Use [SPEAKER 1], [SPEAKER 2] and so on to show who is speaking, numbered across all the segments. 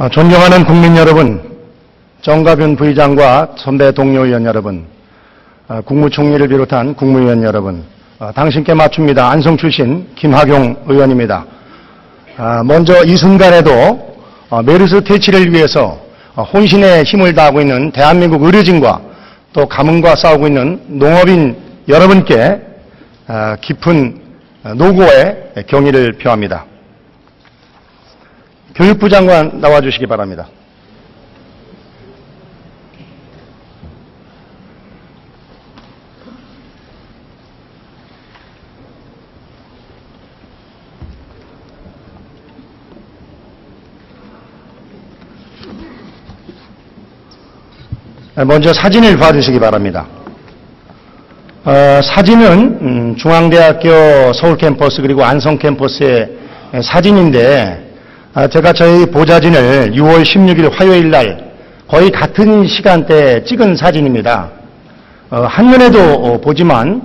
[SPEAKER 1] 존경하는 국민 여러분, 정가균 부의장과 선배 동료 의원 여러분, 국무총리를 비롯한 국무위원 여러분, 당신께 맞춥니다. 안성 출신 김학용 의원입니다. 먼저 이 순간에도 메르스 퇴치를 위해서 혼신의 힘을 다하고 있는 대한민국 의료진과 또 가뭄과 싸우고 있는 농업인 여러분께 깊은 노고의 경의를 표합니다. 교육부 장관 나와주시기 바랍니다. 먼저 사진을 봐주시기 바랍니다. 사진은 중앙대학교 서울 캠퍼스 그리고 안성 캠퍼스의 사진인데 제가 저희 보좌진을 6월 16일 화요일 날 거의 같은 시간대에 찍은 사진입니다. 한눈에도 보지만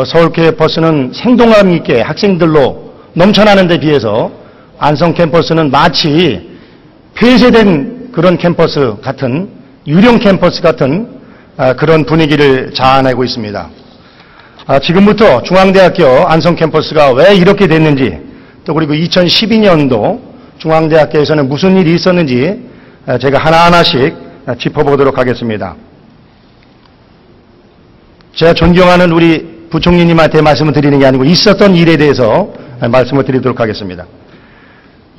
[SPEAKER 1] 서울 캠퍼스는 생동감 있게 학생들로 넘쳐나는 데 비해서 안성 캠퍼스는 마치 폐쇄된 그런 캠퍼스 같은 유령 캠퍼스 같은 그런 분위기를 자아내고 있습니다. 지금부터 중앙대학교 안성 캠퍼스가 왜 이렇게 됐는지 또 그리고 2012년도 중앙대학교에서는 무슨 일이 있었는지 제가 하나하나씩 짚어보도록 하겠습니다. 제가 존경하는 우리 부총리님한테 말씀을 드리는 게 아니고 있었던 일에 대해서 말씀을 드리도록 하겠습니다.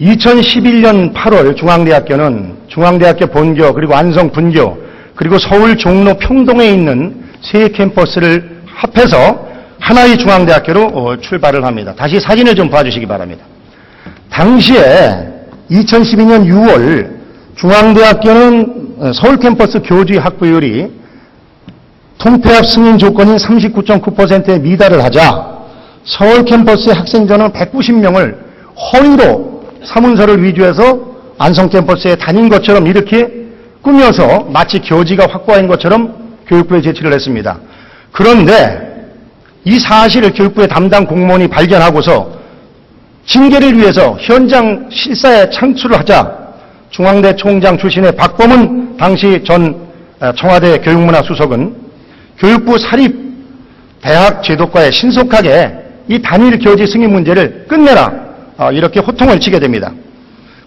[SPEAKER 1] 2011년 8월 중앙대학교는 중앙대학교 본교 그리고 안성 분교 그리고 서울 종로 평동에 있는 세 캠퍼스를 합해서 하나의 중앙대학교로 출발을 합니다. 다시 사진을 좀 봐주시기 바랍니다. 당시에 2012년 6월 중앙대학교는 서울 캠퍼스 교주의 학부율이 통폐합 승인 조건인 39.9%에 미달을 하자 서울 캠퍼스의 학생전은 190명을 허위로 사문서를 위조해서 안성 캠퍼스에 다닌 것처럼 이렇게 꾸며서 마치 교지가 확보한 것처럼 교육부에 제출을 했습니다. 그런데 이 사실을 교육부의 담당 공무원이 발견하고서 징계를 위해서 현장 실사에 창출을 하자 중앙대 총장 출신의 박범은 당시 전 청와대 교육문화수석은 교육부 사립 대학 제도과에 신속하게 이 단일 교지 승인 문제를 끝내라 이렇게 호통을 치게 됩니다.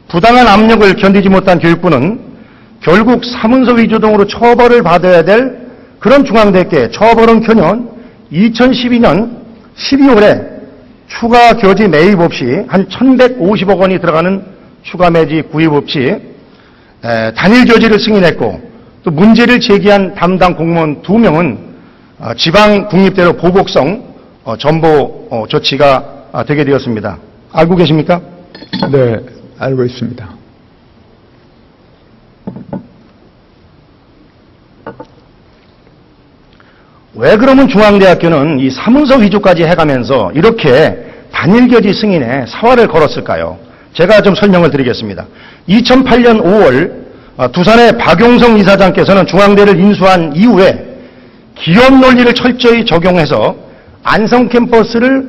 [SPEAKER 1] 부당한 압력을 견디지 못한 교육부는 결국 사문서 위조 등으로 처벌을 받아야 될 그런 중앙대학교에 처벌은커녕 2012년 12월에 추가 교지 매입 없이 한 1,150억 원이 들어가는 추가 매지 구입 없이 단일 교지를 승인했고 또 문제를 제기한 담당 공무원 2명은 지방 국립대로 보복성 전보 조치가 되게 되었습니다. 알고 계십니까?
[SPEAKER 2] 네, 알고 있습니다.
[SPEAKER 1] 왜 그러면 중앙대학교는 이 사문서 위조까지 해가면서 이렇게 단일교지 승인에 사활을 걸었을까요? 제가 좀 설명을 드리겠습니다. 2008년 5월 두산의 박용성 이사장께서는 중앙대를 인수한 이후에 기업 논리를 철저히 적용해서 안성 캠퍼스를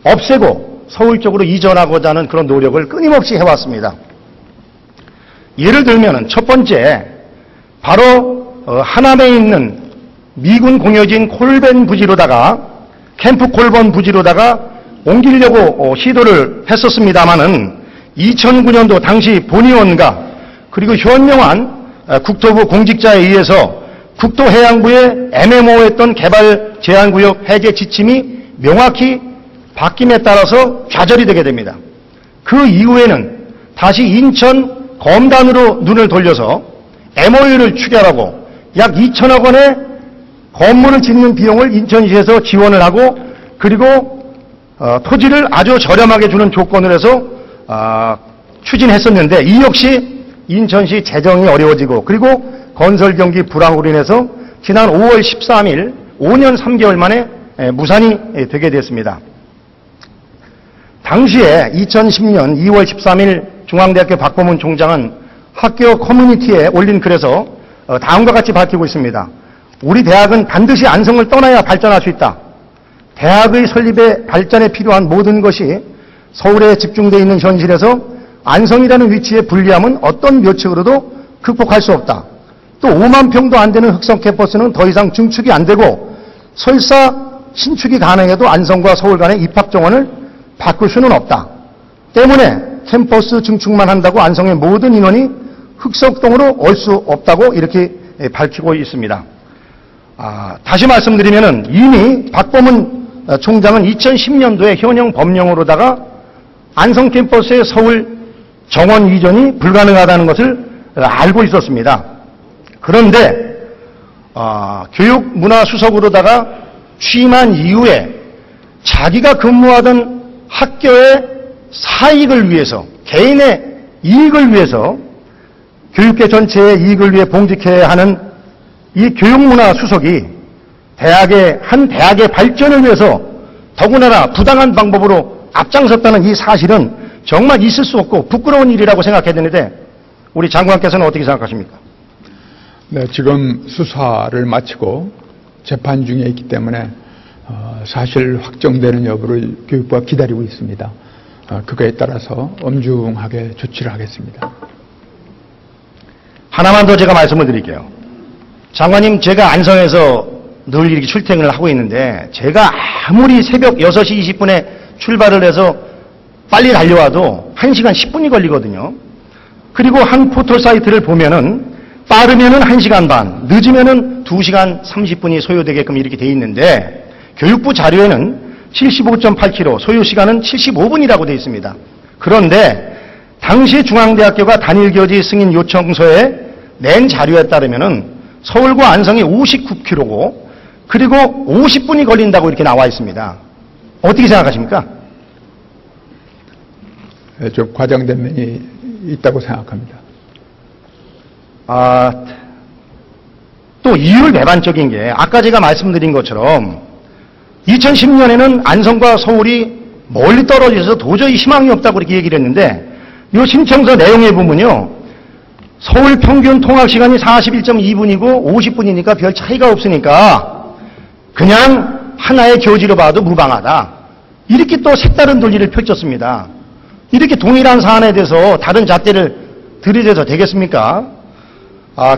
[SPEAKER 1] 없애고 서울 쪽으로 이전하고자 하는 그런 노력을 끊임없이 해왔습니다. 예를 들면 첫 번째, 바로 하남에 있는 미군 공여지인 콜벤 부지로다가 캠프 콜본 부지로다가 옮기려고 시도를 했었습니다마는 2009년도 당시 본의원과 그리고 현명한 국토부 공직자에 의해서 국토해양부의 애매모호했던 개발 제한구역 해제 지침이 명확히 바뀜에 따라서 좌절이 되게 됩니다. 그 이후에는 다시 인천 검단으로 눈을 돌려서 MOU를 추결하고 약 2천억 원의 건물을 짓는 비용을 인천시에서 지원을 하고 그리고 토지를 아주 저렴하게 주는 조건을 해서 추진했었는데 이 역시 인천시 재정이 어려워지고 그리고 건설 경기 불황으로 인해서 지난 5월 13일 5년 3개월 만에 무산이 되게 됐습니다. 당시에 2010년 2월 13일 중앙대학교 박범은 총장은 학교 커뮤니티에 올린 글에서 다음과 같이 밝히고 있습니다. 우리 대학은 반드시 안성을 떠나야 발전할 수 있다. 대학의 설립에 발전에 필요한 모든 것이 서울에 집중되어 있는 현실에서 안성이라는 위치의 불리함은 어떤 묘책으로도 극복할 수 없다. 또 5만 평도 안 되는 흑성 캠퍼스는 더 이상 증축이 안 되고 설사 신축이 가능해도 안성과 서울 간의 입학 정원을 바꿀 수는 없다. 때문에 캠퍼스 증축만 한다고 안성의 모든 인원이 흑석동으로 올 수 없다고 이렇게 밝히고 있습니다. 다시 말씀드리면 이미 박범은 총장은 2010년도에 현행 법령으로다가 안성 캠퍼스의 서울 정원 이전이 불가능하다는 것을 알고 있었습니다. 그런데 교육문화수석으로다가 취임한 이후에 자기가 근무하던 학교의 사익을 위해서, 개인의 이익을 위해서, 교육계 전체의 이익을 위해 봉직해야 하는 이 교육문화수석이 한 대학의 발전을 위해서 더군다나 부당한 방법으로 앞장섰다는 이 사실은 정말 있을 수 없고 부끄러운 일이라고 생각해야 되는데 우리 장관께서는 어떻게 생각하십니까?
[SPEAKER 2] 네, 지금 수사를 마치고 재판 중에 있기 때문에 사실 확정되는 여부를 교육부가 기다리고 있습니다. 그거에 따라서 엄중하게 조치를 하겠습니다.
[SPEAKER 1] 하나만 더 제가 말씀을 드릴게요. 장관님, 제가 안성에서 늘 이렇게 출퇴근을 하고 있는데 제가 아무리 새벽 6시 20분에 출발을 해서 빨리 달려와도 1시간 10분이 걸리거든요. 그리고 한 포털 사이트를 보면은 빠르면은 1시간 반, 늦으면은 2시간 30분이 소요되게끔 이렇게 돼 있는데 교육부 자료에는 75.8km, 소요 시간은 75분이라고 돼 있습니다. 그런데 당시 중앙대학교가 단일교지 승인 요청서에 낸 자료에 따르면은 서울과 안성이 59km고 그리고 50분이 걸린다고 이렇게 나와 있습니다. 어떻게 생각하십니까?
[SPEAKER 2] 좀 과장된 면이 있다고 생각합니다.
[SPEAKER 1] 또 이율 배반적인 게 아까 제가 말씀드린 것처럼 2010년에는 안성과 서울이 멀리 떨어져서 도저히 희망이 없다고 그렇게 얘기를 했는데 이 신청서 내용에 보면요. 서울 평균 통학 시간이 41.2분이고 50분이니까 별 차이가 없으니까 그냥 하나의 교지로 봐도 무방하다. 이렇게 또 색다른 논리를 펼쳤습니다. 이렇게 동일한 사안에 대해서 다른 잣대를 들이대서 되겠습니까?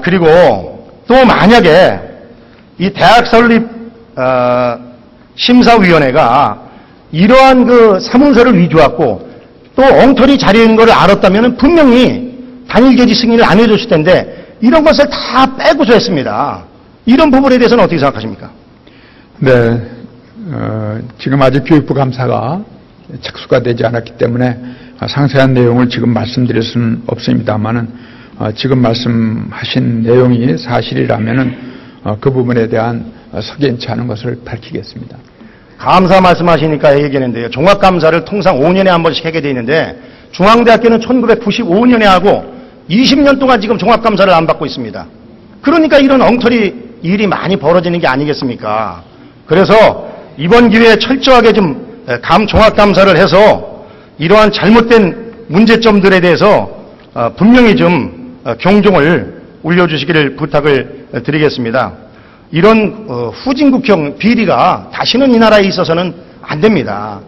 [SPEAKER 1] 그리고 또 만약에 이 대학 설립 심사위원회가 이러한 그 사문서를 위조했고 또 엉터리 자료인 것을 알았다면 분명히 단일교지 승인을 안 해줬을 텐데 이런 것을 다 빼고서 했습니다. 이런 부분에 대해서는 어떻게 생각하십니까?
[SPEAKER 2] 네, 지금 아직 교육부 감사가 착수가 되지 않았기 때문에 상세한 내용을 지금 말씀드릴 수는 없습니다만은 지금 말씀하신 내용이 사실이라면은 그 부분에 대한 석연치 않은 것을 밝히겠습니다.
[SPEAKER 1] 감사 말씀하시니까 얘기했는데요. 종합감사를 통상 5년에 한 번씩 하게 돼 있는데 중앙대학교는 1995년에 하고 20년 동안 지금 종합감사를 안 받고 있습니다. 그러니까 이런 엉터리 일이 많이 벌어지는 게 아니겠습니까? 그래서 이번 기회에 철저하게 좀 종합감사를 해서 이러한 잘못된 문제점들에 대해서 분명히 좀 경종을 울려주시기를 부탁을 드리겠습니다. 이런 후진국형 비리가 다시는 이 나라에 있어서는 안 됩니다.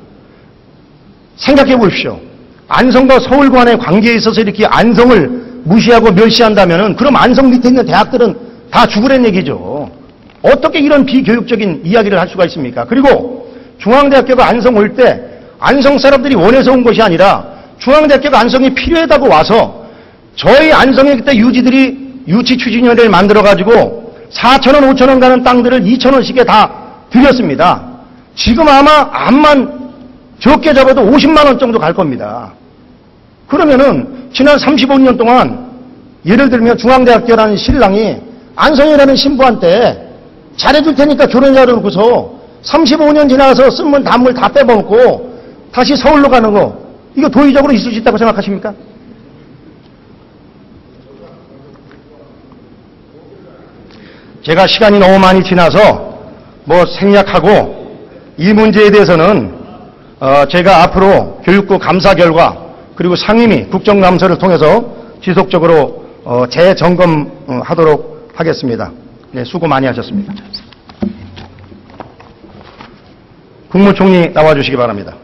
[SPEAKER 1] 생각해 보십시오. 안성과 서울 간의 관계에 있어서 이렇게 안성을 무시하고 멸시한다면 그럼 안성 밑에 있는 대학들은 다 죽으란 얘기죠. 어떻게 이런 비교육적인 이야기를 할 수가 있습니까? 그리고 중앙대학교가 안성 올 때 안성 사람들이 원해서 온 것이 아니라 중앙대학교가 안성이 필요하다고 와서 저희 안성의 그때 유치추진위원회를 만들어가지고 4,000원, 5,000원 가는 땅들을 2,000원씩에 다 드렸습니다. 지금 아마 암만 적게 잡아도 50만 원 정도 갈 겁니다. 그러면은 지난 35년 동안 예를 들면 중앙대학교라는 신랑이 안성이라는 신부한테 잘해줄 테니까 결혼자를 놓고서 35년 지나서 쓴물 단물 다 빼먹고 다시 서울로 가는 거 이거 도의적으로 있을 수 있다고 생각하십니까? 제가 시간이 너무 많이 지나서 생략하고 이 문제에 대해서는 제가 앞으로 교육부 감사 결과 그리고 상임위 국정감사를 통해서 지속적으로 재점검하도록 하겠습니다. 네, 수고 많이 하셨습니다. 국무총리 나와주시기 바랍니다.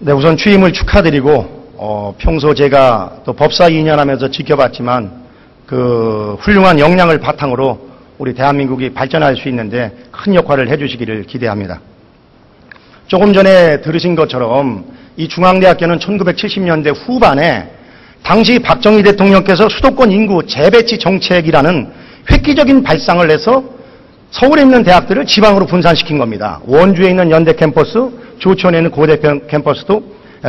[SPEAKER 1] 네, 우선 취임을 축하드리고 평소 제가 또 법사 2년 하면서 지켜봤지만 그 훌륭한 역량을 바탕으로 우리 대한민국이 발전할 수 있는데 큰 역할을 해주시기를 기대합니다. 조금 전에 들으신 것처럼 이 중앙대학교는 1970년대 후반에 당시 박정희 대통령께서 수도권 인구 재배치 정책이라는 획기적인 발상을 내서 서울에 있는 대학들을 지방으로 분산시킨 겁니다. 원주에 있는 연대 캠퍼스, 조천에 있는 고대 캠퍼스도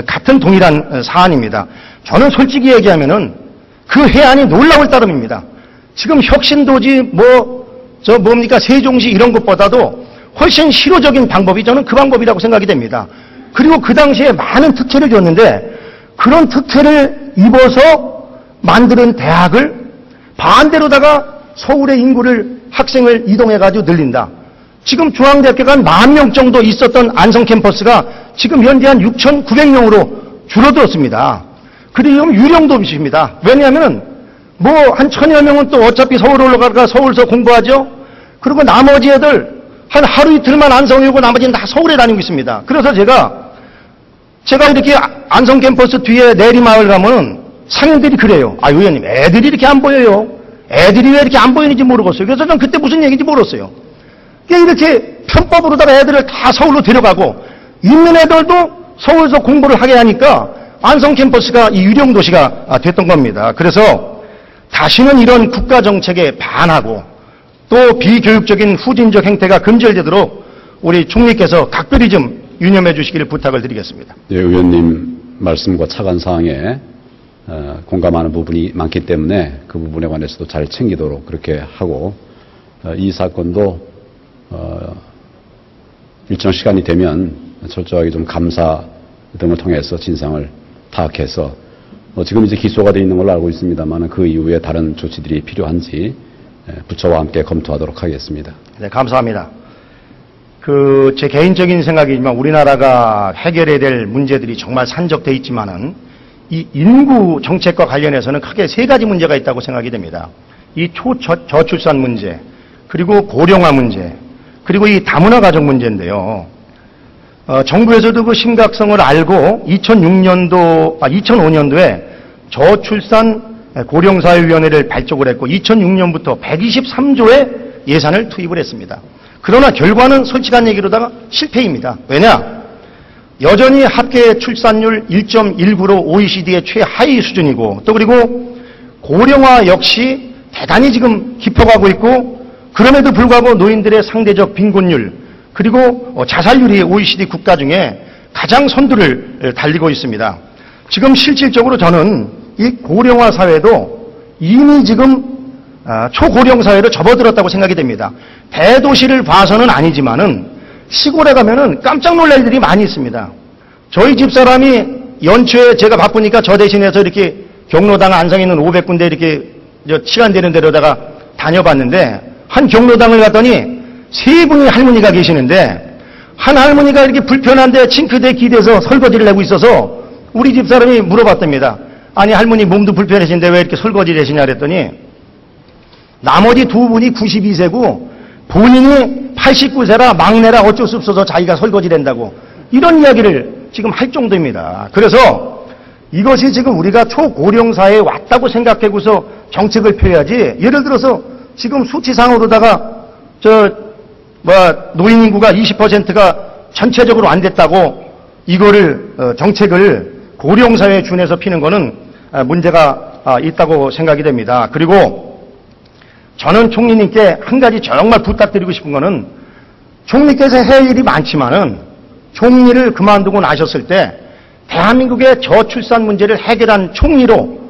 [SPEAKER 1] 같은 동일한 사안입니다. 저는 솔직히 얘기하면은 그 해안이 놀라울 따름입니다. 지금 혁신도지 뭡니까 세종시 이런 것보다도 훨씬 실효적인 방법이 저는 그 방법이라고 생각이 됩니다. 그리고 그 당시에 많은 특혜를 줬는데 그런 특혜를 입어서 만드는 대학을 반대로다가 서울의 인구를 학생을 이동해가지고 늘린다. 지금 중앙대학교가 한 10,000명 정도 있었던 안성 캠퍼스가 지금 현재 한 6,900명으로 줄어들었습니다. 그리고 유령도 비십니다. 왜냐하면 한 1,000여 명은 또 어차피 서울 올라가다가 서울서 공부하죠. 그리고 나머지 애들 한 하루 이틀만 안성에 오고 나머지는 다 서울에 다니고 있습니다. 그래서 제가 이렇게 안성 캠퍼스 뒤에 내리마을 가면은 상인들이 그래요. 아, 의원님, 애들이 이렇게 안 보여요. 애들이 왜 이렇게 안 보이는지 모르겠어요. 그래서 전 그때 무슨 얘기인지 모르겠어요. 이렇게 편법으로다가 애들을 다 서울로 데려가고 있는 애들도 서울에서 공부를 하게 하니까 안성 캠퍼스가 이 유령 도시가 됐던 겁니다. 그래서 다시는 이런 국가 정책에 반하고 또 비교육적인 후진적 행태가 금지되도록 우리 총리께서 각별히 좀 유념해 주시기를 부탁을 드리겠습니다.
[SPEAKER 3] 네, 의원님 말씀과 차관 사항에 공감하는 부분이 많기 때문에 그 부분에 관해서도 잘 챙기도록 그렇게 하고 이 사건도 일정 시간이 되면 철저하게 좀 감사 등을 통해서 진상을 파악해서 지금 이제 기소가 되어 있는 걸로 알고 있습니다만 그 이후에 다른 조치들이 필요한지 부처와 함께 검토하도록 하겠습니다.
[SPEAKER 1] 네, 감사합니다. 제 개인적인 생각이지만 우리나라가 해결해야 될 문제들이 정말 산적돼 있지만은 이 인구 정책과 관련해서는 크게 3가지 문제가 있다고 생각이 됩니다. 이 초저출산 문제, 그리고 고령화 문제, 그리고 이 다문화 가정 문제인데요. 정부에서도 그 심각성을 알고 2005년도에 저출산 고령사회위원회를 발족을 했고 2006년부터 123조의 예산을 투입을 했습니다. 그러나 결과는 솔직한 얘기로다가 실패입니다. 왜냐? 여전히 합계 출산율 1.19로 OECD의 최하위 수준이고 또 그리고 고령화 역시 대단히 지금 깊어가고 있고 그럼에도 불구하고 노인들의 상대적 빈곤율 그리고 자살률이 OECD 국가 중에 가장 선두를 달리고 있습니다. 지금 실질적으로 저는 이 고령화 사회도 이미 지금 초고령 사회로 접어들었다고 생각이 됩니다. 대도시를 봐서는 아니지만은 시골에 가면은 깜짝 놀랄 일이 많이 있습니다. 저희 집사람이 연초에 제가 바쁘니까 저 대신해서 이렇게 경로당 안성에 있는 500군데 이렇게 시간 되는 데로다가 다녀봤는데 한 경로당을 갔더니 3분의 할머니가 계시는데 한 할머니가 이렇게 불편한데 싱크대에 기대서 설거지를 하고 있어서 우리 집사람이 물어봤답니다. 아니 할머니 몸도 불편하신데 왜 이렇게 설거지를 하시냐 그랬더니 나머지 2분이 92세고 본인이 89세라 막내라 어쩔 수 없어서 자기가 설거지를 한다고 이런 이야기를 지금 할 정도입니다. 그래서 이것이 지금 우리가 초고령사회에 왔다고 생각하고서 정책을 펴야지 예를 들어서 지금 수치상으로다가 노인 인구가 20%가 전체적으로 안 됐다고 이거를 정책을 고령사회에 준해서 피는 거는 문제가 있다고 생각이 됩니다. 그리고 저는 총리님께 한 가지 정말 부탁드리고 싶은 거는 총리께서 할 일이 많지만은 총리를 그만두고 나셨을 때 대한민국의 저출산 문제를 해결한 총리로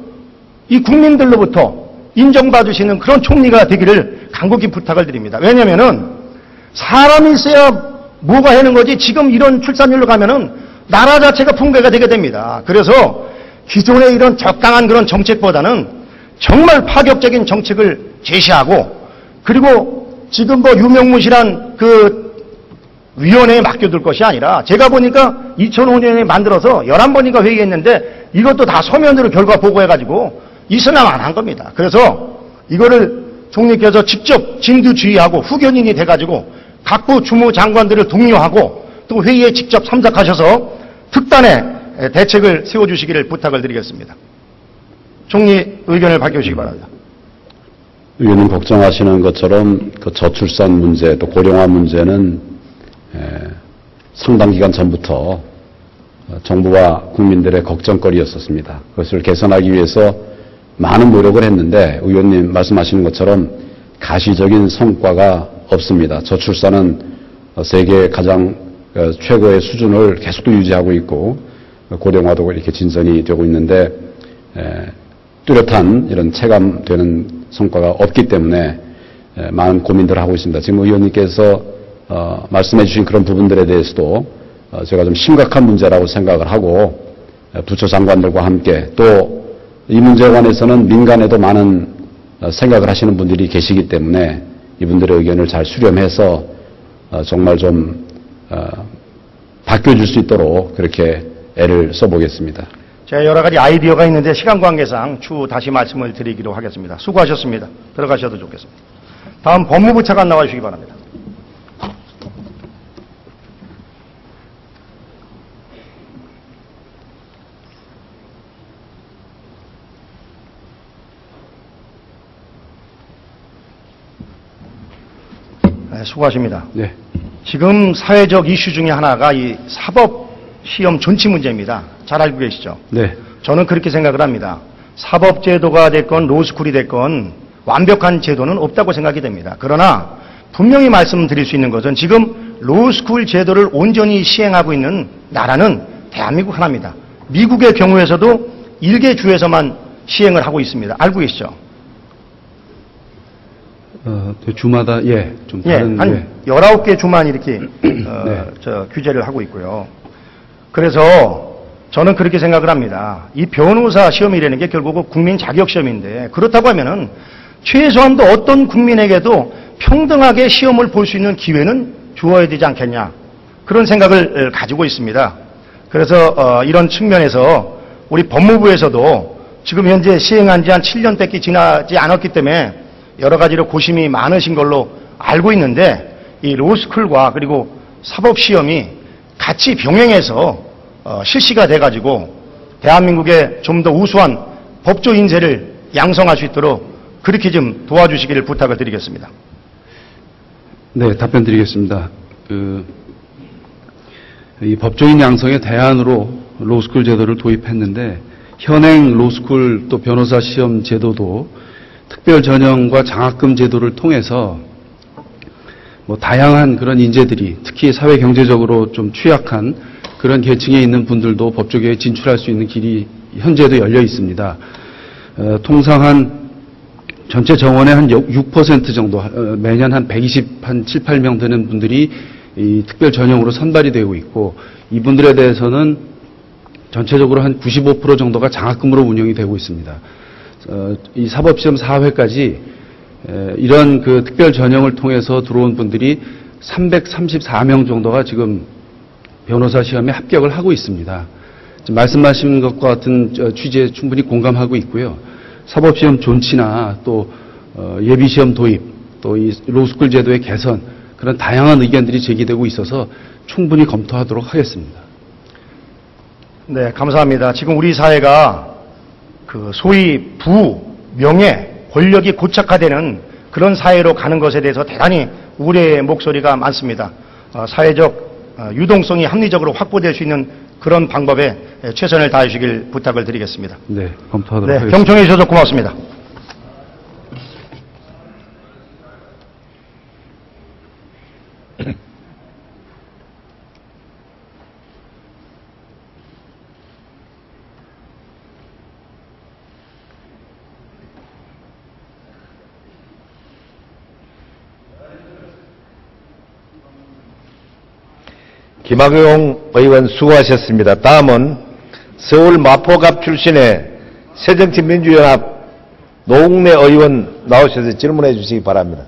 [SPEAKER 1] 이 국민들로부터 인정받으시는 그런 총리가 되기를 간곡히 부탁을 드립니다. 왜냐면은 사람이 있어야 뭐가 하는 거지 지금 이런 출산율로 가면은 나라 자체가 붕괴가 되게 됩니다. 그래서 기존의 이런 적당한 그런 정책보다는 정말 파격적인 정책을 제시하고 그리고 지금 유명무실한 위원회에 맡겨둘 것이 아니라 제가 보니까 2005년에 만들어서 11번인가 회의했는데 이것도 다 서면으로 결과 보고해가지고 있으나만 한 겁니다. 그래서 이거를 총리께서 직접 진두지휘하고 후견인이 돼가지고 각부 주무 장관들을 독려하고 또 회의에 직접 참석하셔서 특단의 대책을 세워주시기를 부탁을 드리겠습니다. 총리 의견을 밝혀주시기 바랍니다.
[SPEAKER 3] 의원님 걱정하시는 것처럼 그 저출산 문제 또 고령화 문제는 상당 기간 전부터 정부와 국민들의 걱정거리였었습니다. 그것을 개선하기 위해서 많은 노력을 했는데 의원님 말씀하시는 것처럼 가시적인 성과가 없습니다. 저출산은 세계 가장 최고의 수준을 계속 유지하고 있고 고령화도 이렇게 진전이 되고 있는데 뚜렷한 이런 체감되는 성과가 없기 때문에 많은 고민들을 하고 있습니다. 지금 의원님께서 말씀해 주신 그런 부분들에 대해서도 제가 좀 심각한 문제라고 생각을 하고 부처 장관들과 함께 또 이 문제에 관해서는 민간에도 많은 생각을 하시는 분들이 계시기 때문에 이분들의 의견을 잘 수렴해서 정말 좀 바뀌어줄 수 있도록 그렇게 애를 써보겠습니다.
[SPEAKER 1] 제가 여러 가지 아이디어가 있는데 시간 관계상 추후 다시 말씀을 드리기로 하겠습니다. 수고하셨습니다. 들어가셔도 좋겠습니다. 다음 법무부 차관 나와주시기 바랍니다. 네, 수고하십니다.
[SPEAKER 3] 네.
[SPEAKER 1] 지금 사회적 이슈 중에 하나가 이 사법시험 존치 문제입니다. 잘 알고 계시죠?
[SPEAKER 3] 네.
[SPEAKER 1] 저는 그렇게 생각을 합니다. 사법제도가 됐건 로스쿨이 됐건 완벽한 제도는 없다고 생각이 됩니다. 그러나 분명히 말씀드릴 수 있는 것은 지금 로스쿨 제도를 온전히 시행하고 있는 나라는 대한민국 하나입니다. 미국의 경우에서도 1개 주에서만 시행을 하고 있습니다. 알고 계시죠?
[SPEAKER 4] 주마다 좀 다른
[SPEAKER 1] 한 19개 주만 이렇게 규제를 하고 있고요. 그래서 저는 그렇게 생각을 합니다. 이 변호사 시험이라는 게 결국은 국민 자격 시험인데 그렇다고 하면은 최소한도 어떤 국민에게도 평등하게 시험을 볼 수 있는 기회는 주어야 되지 않겠냐 그런 생각을 가지고 있습니다. 그래서 이런 측면에서 우리 법무부에서도 지금 현재 시행한 지 한 7년밖에 지나지 않았기 때문에 여러 가지로 고심이 많으신 걸로 알고 있는데 이 로스쿨과 그리고 사법시험이 같이 병행해서 실시가 돼가지고 대한민국의 좀 더 우수한 법조 인재를 양성할 수 있도록 그렇게 좀 도와주시기를 부탁을 드리겠습니다.
[SPEAKER 4] 네, 답변 드리겠습니다. 이 법조인 양성의 대안으로 로스쿨 제도를 도입했는데 현행 로스쿨 또 변호사 시험 제도도 특별 전형과 장학금 제도를 통해서 다양한 그런 인재들이 특히 사회 경제적으로 좀 취약한 그런 계층에 있는 분들도 법조계에 진출할 수 있는 길이 현재도 열려 있습니다. 통상 전체 정원의 한 6% 정도, 매년 한 7, 8명 되는 분들이 이 특별 전형으로 선발이 되고 있고 이분들에 대해서는 전체적으로 한 95% 정도가 장학금으로 운영이 되고 있습니다. 이 사법시험 4회까지 이런 그 특별 전형을 통해서 들어온 분들이 334명 정도가 지금 변호사 시험에 합격을 하고 있습니다. 지금 말씀하신 것과 같은 취지에 충분히 공감하고 있고요. 사법시험 존치나 또 예비시험 도입, 또 이 로스쿨 제도의 개선 그런 다양한 의견들이 제기되고 있어서 충분히 검토하도록 하겠습니다.
[SPEAKER 1] 네, 감사합니다. 지금 우리 사회가 그 소위 부, 명예, 권력이 고착화되는 그런 사회로 가는 것에 대해서 대단히 우려의 목소리가 많습니다. 사회적 유동성이 합리적으로 확보될 수 있는 그런 방법에 최선을 다해 주시길 부탁을 드리겠습니다.
[SPEAKER 4] 네, 검토하도록
[SPEAKER 1] 네,
[SPEAKER 4] 하겠습니다.
[SPEAKER 1] 경청해 주셔서 고맙습니다.
[SPEAKER 5] 김학용 의원 수고하셨습니다. 다음은 서울 마포갑 출신의 새정치민주연합 노웅래 의원 나오셔서 질문해 주시기 바랍니다.